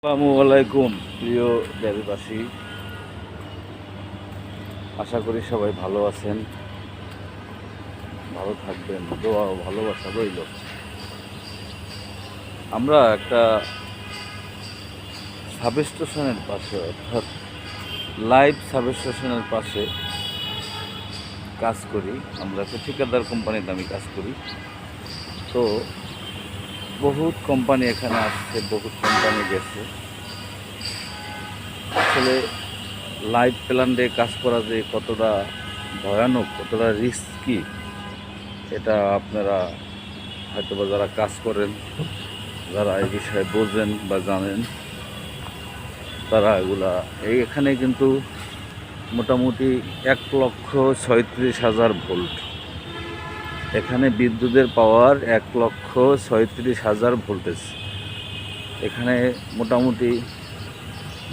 আসসালামু আলাইকুম প্রিয় দেশবাসী, আশা করি সবাই ভালো আছেন, ভালো থাকবেন, দোয়া ও ভালোবাসা রইল। আমরা একটা সাবস্টেশনের পাশে, অর্থাৎ লাইভ সাবস্টেশনের পাশে কাজ করি। আমরা একটা ঠিকাদার কোম্পানিতে আমি কাজ করি। তো বহুত কোম্পানি এখানে আসছে, বহুত কোম্পানি গেছে। আসলে লাইভ প্ল্যান্টে কাজ করা যে কতটা ভয়ানক, কতটা রিস্কি, এটা আপনারা হয়তো বা যারা কাজ করেন, যারা এই বিষয়ে বোঝেন বা জানেন, তারা এগুলা এখানে কিন্তু মোটামুটি 1,36,000 ভোল্ট। এখানে বিদ্যুতের পাওয়ার 1,36,000 ভোল্টেজ। এখানে মোটামুটি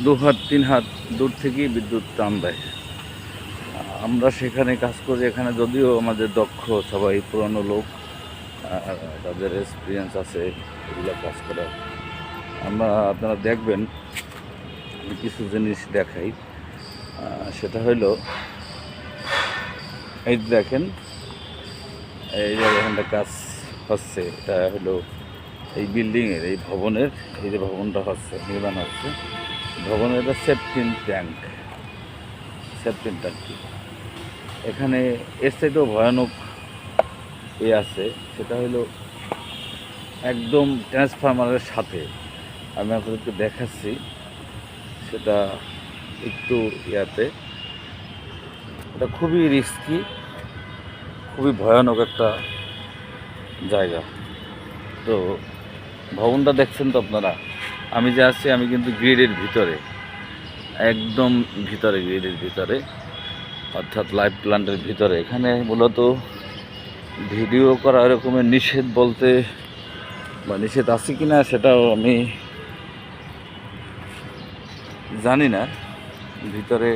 2 হাত 3 হাত দূর থেকেই বিদ্যুৎ টান দেয়। আমরা সেখানে কাজ করি। এখানে যদিও আমাদের দক্ষ সবাই পুরানো লোক, তাদের এক্সপিরিয়েন্স আছে এগুলো কাজ করার। আপনারা দেখবেন, কিছু জিনিস দেখাই। সেটা হলো, এই দেখেন, এই যে এখানটা কাজ হচ্ছে, এটা হলো এই বিল্ডিংয়ের, এই ভবনের, এই যে ভবনটা হচ্ছে, নির্মাণ হচ্ছে ভবনের, এটা সেফটিন ট্যাঙ্ক। এখানে এর সাইডেও ভয়ানক আছে। সেটা হলো একদম ট্রান্সফরমারের সাথে, আমি আপনাদেরকে দেখাচ্ছি। সেটা একটু এটা খুবই রিস্কি, খুবই ভয়ানক একটা জায়গা। তো ভবনটা দেখছেন তো আপনারা। আমি যে আছি, আমি কিন্তু গ্রিডের ভিতরে, একদম ভিতরে, গ্রিডের ভিতরে, অর্থাৎ লাইভ প্ল্যান্টের ভিতরে। এখানে মূলত ভিডিও করা এরকমের নিষেধ বলতে, বা নিষেধ আছে কি না সেটাও আমি জানি না। ভিতরে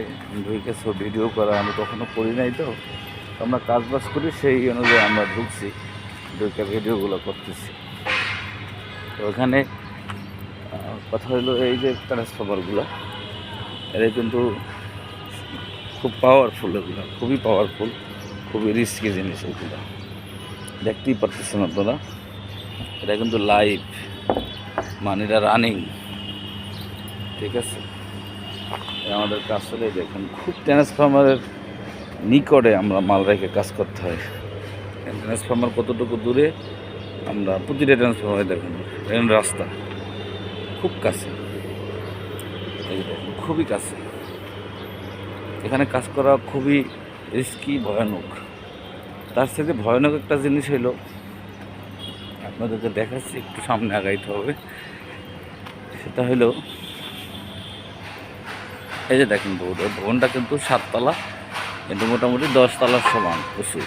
ঢুকে ভিডিও করা আমি কখনো করি নাই। তো আমরা কাজবাজ করি, সেই অনুযায়ী আমরা ঢুকছি, ঢুকে ভিডিওগুলো করতেছি। তো এখানে কথা হলো, এই যে ট্রান্সফরমারগুলো, এরা কিন্তু খুব পাওয়ারফুল, এগুলো খুবই পাওয়ারফুল, খুবই রিস্কি জিনিস। এগুলো দেখতেই পারতেছেন আপনারা, এটা কিন্তু লাইভ, মানে এটা রানিং। ঠিক আছে, আমাদের কাজ হলে দেখুন, খুব ট্রান্সফরমারের নিকটে আমরা মাল রেখে কাজ করতে হয়। ট্রান্সফরমার কতটুকু দূরে, আমরা প্রতিটা ট্রান্সফরমারে দেখুন, এখন রাস্তা খুব কাছে, এই দেখুন, খুবই কাছে। এখানে কাজ করা খুবই রিস্কি, ভয়ানক। তার থেকে ভয়ানক একটা জিনিস হইল, আপনাদেরকে দেখাচ্ছি, একটু সামনে আগাইতে হবে। সেটা হলো, এই যে দেখেন, ভবনটা কিন্তু 7 তলা, কিন্তু মোটামুটি 10 তলার সমান উঁচু।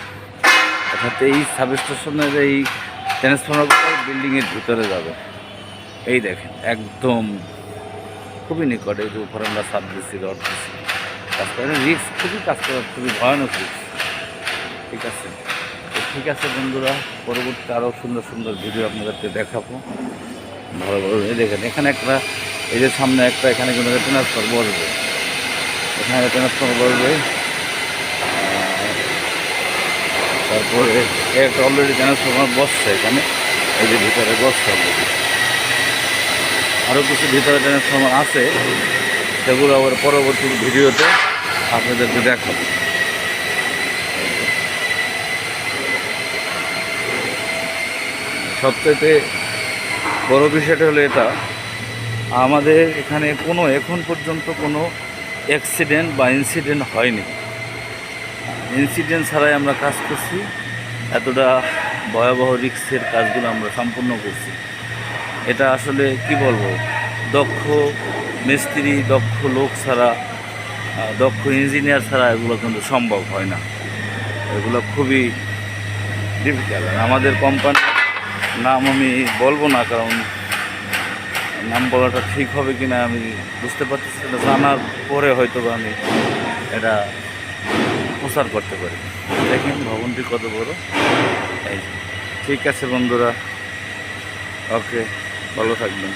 অর্থাৎ এই সাবস্টেশনের এই ট্রান্সফরমারগুলো বিল্ডিংয়ের ভিতরে যাবে। এই দেখেন, একদম খুবই নিকটে। এই যে উপরে আমরা ছাদ দিচ্ছি, রড দিচ্ছি, কাজ করার রিস্ক, কাজ করার খুবই ভয়ানক রিস্ক। ঠিক আছে, তো ঠিক আছে বন্ধুরা, পরবর্তী আরও সুন্দর সুন্দর ভিডিও আপনাদেরকে দেখাবো। ভালো ভালো দেখেন, এখানে একটা, এই যে সামনে একটা, এখানে কিন্তু ট্রান্সফার বসবে, এখানে ট্রান্সফার বসবে। তারপরে একটা অলরেডি ট্রান্সফরমার বসছে এখানে, এই যে ভিতরে বসছে অলরেডি। আরও কিছু ভিতরে ট্রান্সফরমার আছে, সেগুলো আবার পরবর্তী ভিডিওতে আপনাদেরকে দেখাবো। সবচেয়ে বড় বিষয়টা হলো এটা, আমাদের এখানে এখন পর্যন্ত কোনো অ্যাক্সিডেন্ট বা ইনসিডেন্ট হয়নি। ইনসিডেন্ট ছাড়াই আমরা কাজ করছি। এতটা ভয়াবহ রিস্কের কাজগুলো আমরা সম্পূর্ণ করছি। এটা আসলে কি বলবো, দক্ষ মিস্ত্রি, দক্ষ লোক ছাড়া, দক্ষ ইঞ্জিনিয়ার ছাড়া এগুলো কিন্তু সম্ভব হয় না। এগুলো খুবই ডিফিকাল্ট। আমাদের কোম্পানির নাম আমি বলবো না, কারণ নাম বলাটা ঠিক হবে কিনা আমি বুঝতে পারতেছি না। জানার পরে হয়তো আমি এটা প্রচার করতে পারি। দেখেন ভবনটি কত বড়। এই ঠিক আছে বন্ধুরা, ওকে, ভালো থাকবেন।